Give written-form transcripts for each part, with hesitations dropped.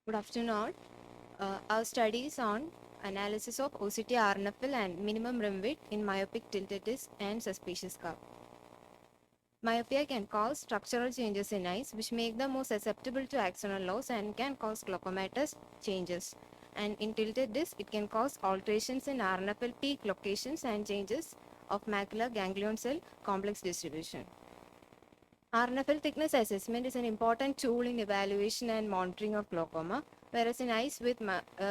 Good afternoon all. Our studies on analysis of OCT RNFL and minimum rim width in myopic tilted disc and suspicious curve. Myopia can cause structural changes in eyes which make them more susceptible to axonal loss and can cause glaucomatous changes. And in tilted disc, it can cause alterations in RNFL peak locations and changes of macular ganglion cell complex distribution. RNFL thickness assessment is an important tool in evaluation and monitoring of glaucoma, whereas in eyes with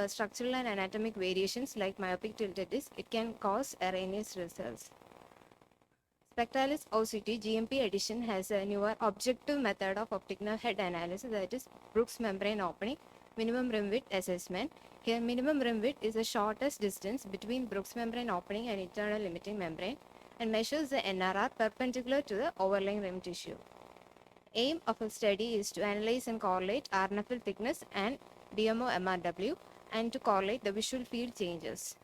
structural and anatomic variations like myopic tilted disc, it can cause erroneous results. Spectralis OCT GMP edition has a newer objective method of optic nerve head analysis, that is Brooks membrane opening minimum rim width assessment. Here minimum rim width is the shortest distance between Brooks membrane opening and internal limiting membrane and measures the NRR perpendicular to the overlying rim tissue. Aim of a study is to analyze and correlate RNFL thickness and DMO MRW and to correlate the visual field changes.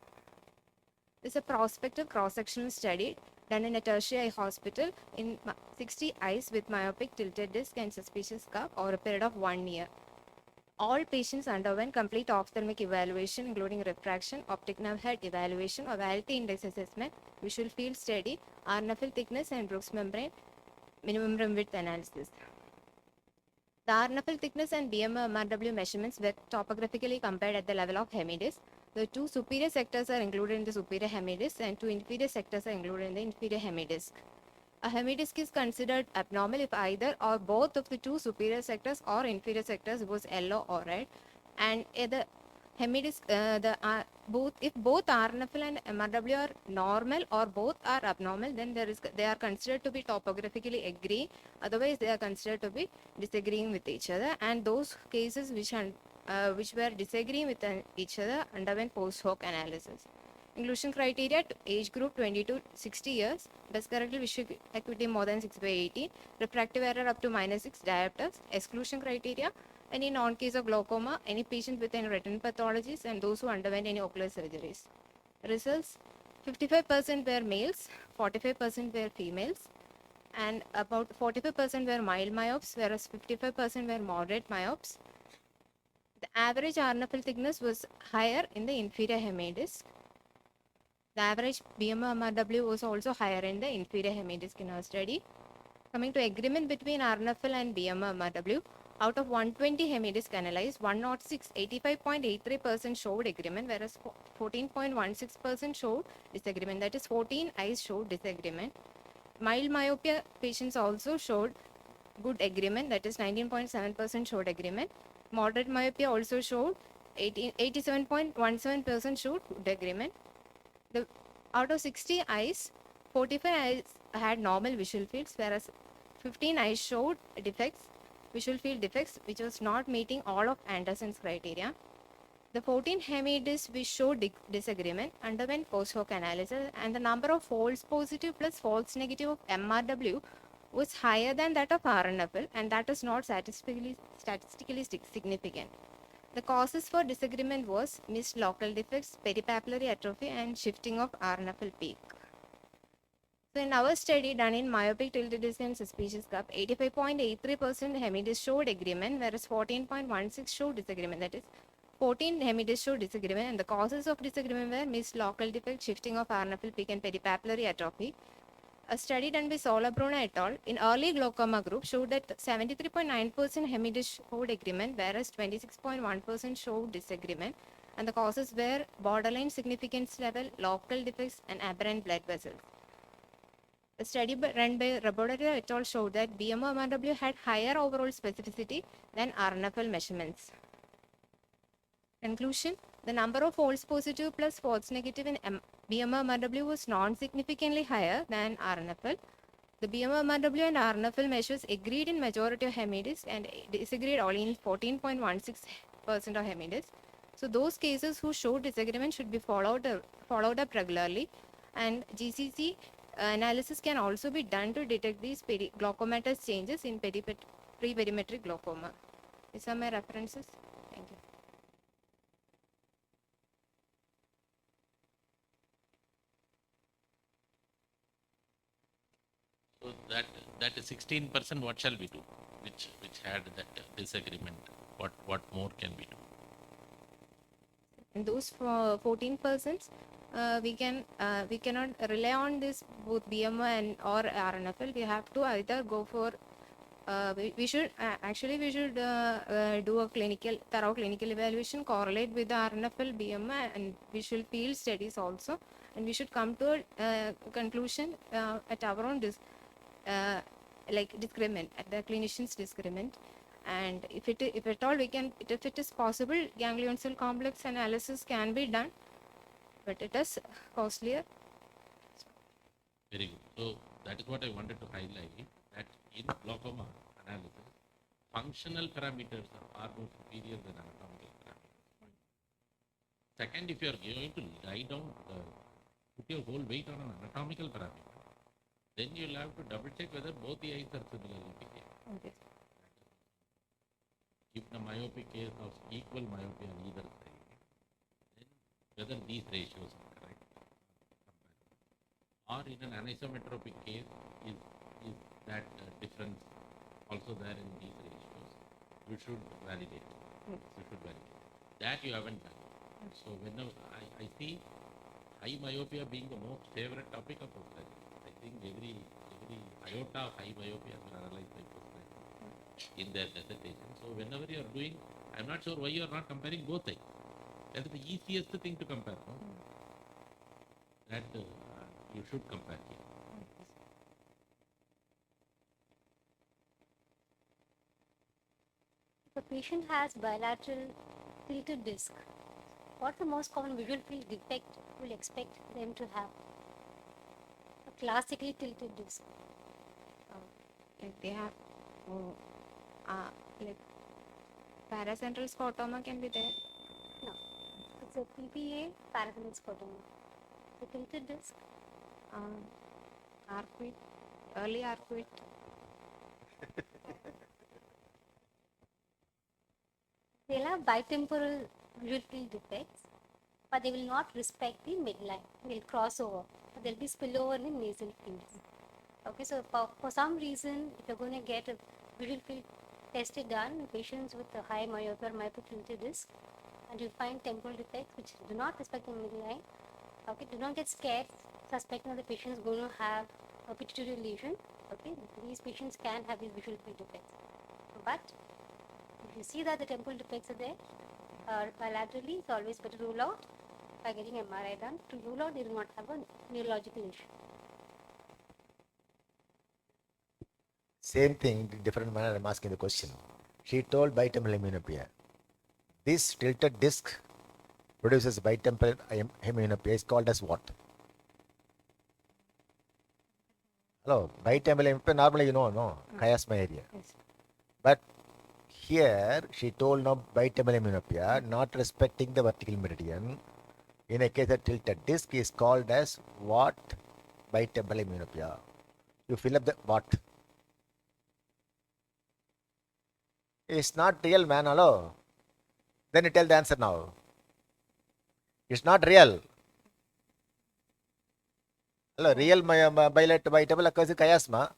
This is a prospective cross-sectional study done in a tertiary hospital in 60 eyes with myopic tilted disc and suspicious curve over a period of 1 year. All patients underwent complete ophthalmic evaluation including refraction, optic nerve head evaluation, ovality index assessment, visual field study, RNFL thickness and Brooks membrane minimum rim width analysis. The RNFL thickness and BMO MRW measurements were topographically compared at the level of hemidisc. The two superior sectors are included in the superior hemidisc and two inferior sectors are included in the inferior hemidisc. A hemidisc is considered abnormal if either or both of the two superior sectors or inferior sectors was yellow or red, and the hemidisc, if both RNFL and MRW are normal or both are abnormal, then they are considered to be topographically agreeing. Otherwise, they are considered to be disagreeing with each other. And those cases which were disagreeing with each other underwent post hoc analysis. Inclusion criteria to age group 20 to 60 years, best corrected visual acuity more than 6/18, refractive error up to -6 diopters. Exclusion criteria: any non-case of glaucoma, any patient with any retinal pathologies, and those who underwent any ocular surgeries. Results: 55% were males, 45% were females, and about 45% were mild myopes, whereas 55% were moderate myopes. The average RNFL thickness was higher in the inferior hemidisc. The average BMO MRW was also higher in the inferior hemidisc in our study. Coming to agreement between RNFL and BMO MRW, out of 120 hemidisc analyzed, 106, 85.83% showed agreement, whereas 14.16% showed disagreement. That is, 14 eyes showed disagreement. Mild myopia patients also showed good agreement, that is 19.7% showed agreement. Moderate myopia also showed 87.17% showed good agreement. Out of 60 eyes, 45 eyes had normal visual fields, whereas 15 eyes showed defects, visual field defects, which was not meeting all of Anderson's criteria. The 14 hemidiscs which showed disagreement underwent post hoc analysis, and the number of false positive plus false negative of MRW was higher than that of RNFL, and that is not statistically significant. The causes for disagreement was missed local defects, peripapillary atrophy, and shifting of RNFL peak. So in our study done in myopic tilted disc and suspicious curve, 85.83% hemidisc showed agreement, whereas 14.16 showed disagreement. That is, 14 hemidisc showed disagreement, and the causes of disagreement were missed local defect, shifting of RNFL peak, and peripapillary atrophy. A study done by SUBRU et al. In early glaucoma group showed that 73.9% hemidisc showed agreement, whereas 26.1% showed disagreement, and the causes were borderline significance level, local defects, and aberrant blood vessels. A study run by Robodetti et al. Showed that BMO MRW had higher overall specificity than RNFL measurements. Conclusion: the number of false positive plus false negative in BMO MRW was non-significantly higher than RNFL. The BMO MRW and RNFL measures agreed in majority of hemidisc and disagreed only in 14.16% of hemidisc. So those cases who showed disagreement should be followed up regularly, and GCC analysis can also be done to detect these glaucomatous changes in pre-perimetric glaucoma. These are my references. Thank you. So that is 16%. What shall we do? Which had that disagreement? What more can we do? In those 14%, we cannot rely on this both BMO and or RNFL. We have to either go for we should actually we should do a thorough clinical evaluation, correlate with the RNFL, BMI, and visual field studies also, and we should come to a conclusion at our own like discriminant, at the clinician's discriminant. And if at all we can, if it is possible, ganglion cell complex analysis can be done, but it is costlier. Very good. So that is what I wanted to highlight, that in glaucoma analysis, functional parameters are far more superior than anatomical parameters. Second, if you are going to lie down, put your whole weight on an anatomical parameter, then you'll have to double check whether both the eyes are similarly behaving. Okay. If the myopic case of equal myopia on either side, then whether these ratios are correct. Or in an anisometropic case, is that difference also there in these ratios? You should validate. You should validate. That you haven't done. So whenever I see high myopia being the most favorite topic of postgraduate. I think every iota of high myopia has been analyzed by postgraduate in their dissertation. So whenever you are doing, I'm not sure why you are not comparing both eyes. That is the easiest thing to compare. No? That you should compare here. If a patient has bilateral tilted disc, what's the most common visual field defect we'll expect them to have? A classically tilted disc. Like they have like paracentral scotoma can be there. No, it's a PPA paracentral scotoma. The tilted disc. Arcuate, early arcuate. They'll have bitemporal visual field defects, but they will not respect the midline. They'll cross over. But there'll be spillover in the nasal fields. Okay, so for some reason, if you're going to get a visual field tested done in patients with a high myopia or myopic tilted disc, and you find temporal defects which do not respect the midline, okay, do not get scared suspecting that the patient is going to have a pituitary lesion. Okay, these patients can have these visual field defects. But if you see that the temporal defects are there, bilaterally, it's always better to rule out by getting MRI done. To rule out, they do not have a neurological issue. Same thing, different manner I'm asking the question. She told bitemporal hemianopia. This tilted disc produces bitemporal hemianopia is called as what? Hello, bitemporal hemianopia normally you know, no, chiasma area. Yes. But here she told no bitemporal hemianopia, not respecting the vertical meridian. In a case of tilted disc is called as what? Bitemporal hemianopia. You fill up the what? It's not real, man. Hello. Then you tell the answer now. It's not real. Hello, real bilateral bitable occurs in chiasma.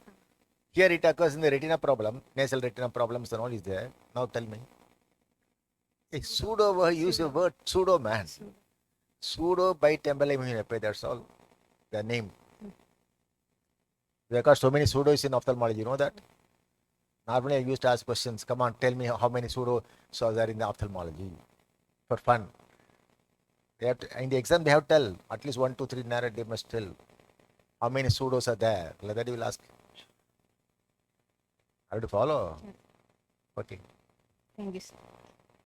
Here it occurs in the retina problem, nasal retina problems and all is there. Now tell me. A pseudo, use the word pseudo, man. Pseudo bitemporal hemianopia, that's all. The name. There are so many pseudos in ophthalmology, you know that? Normally I used to ask questions, come on, tell me how many pseudo are there in the ophthalmology for fun. They have to, in the exam they have to tell, at least 1, 2, 3 narrate, they must tell how many pseudos are there. Like that you will ask. How to follow? Yes. Okay. Thank you, sir.